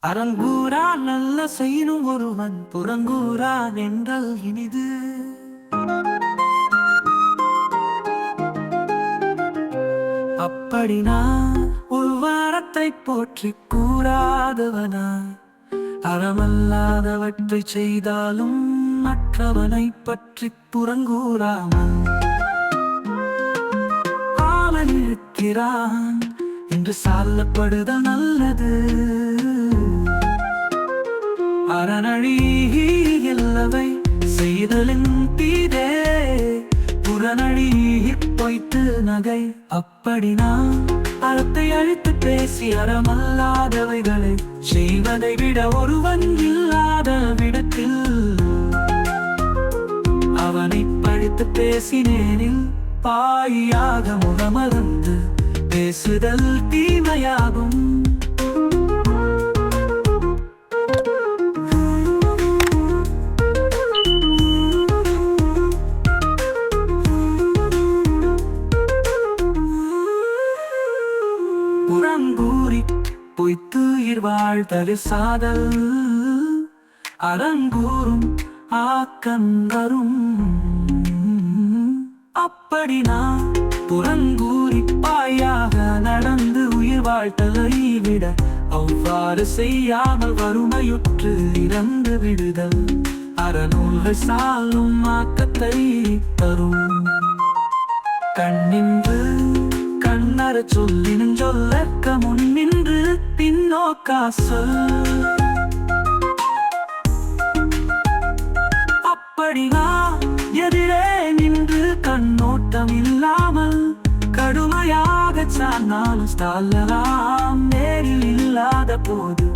அறங்கூறான் நல்ல செய்யும் ஒருவன் புறங்கூறான் என்றால் இனிது. அப்படி நான் ஒரு வாரத்தை போற்றி கூறாதவனாய் அறமல்லாதவற்றை செய்தாலும் மற்றவனை பற்றி புறங்கூறாமல் அவன் இருக்கிறான் என்று சாலப்படுதல் நல்லது. அறநழி இல்லவை செய்தலின் தீதே புறநழி பொய்த்து நகை. அப்படி நான் அறத்தை அழித்து பேசி அறமல்லாதவைகளை செய்வதை விட ஒருவன் இல்லாத விடத்தில் அவனை பழித்து பேசினேனில் பாயாக முகமறந்து பேசுதல் தீமையாகும். புறங்கூறி பொய்த்து வாழ்தல் சாதல் அறங்கூறும் ஆக்கந்தரும். அப்படி நான் புறங்கூறி பாயாக நடந்து உயிர் வாழ்தலை விட அவ்வாறு செய்யாமல் வறுமையுற்று இறந்து விடுதல் அறநூல்கள் சாலும் ஆக்கத்தை தரும். கண்ணின்று கண்ணற சொல்லினும் சொல்லற்க முன்னின்று பின்னோக்கா சொல். அப்படி நான் எதிரே நின்று கண்ணோட்டம் இல்லாமல் கடுமையாக சார்ந்தாலும் ஸ்தாலலாம் நேரில் இல்லாத போது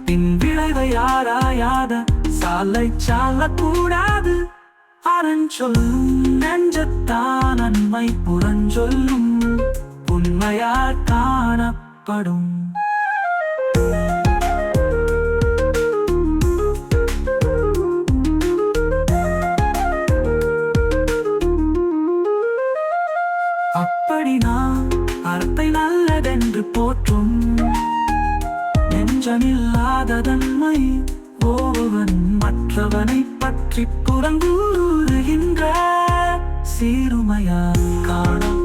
பின் விளைவை ஆராயாத சாலை சாலக்கூடாது. அறஞ்சொல்லும் நெஞ்சத்தான் நன்மை புறஞ்சொல்லும் உண்மையால் காணப்படும். அப்படி நான் அறத்தை நல்லதென்று போற்றும் நெஞ்சமில்லாததன்மை ஒருவன் மற்றவனை பற்றி புறங்கூறுகின்ற சீருமையால் காணும்.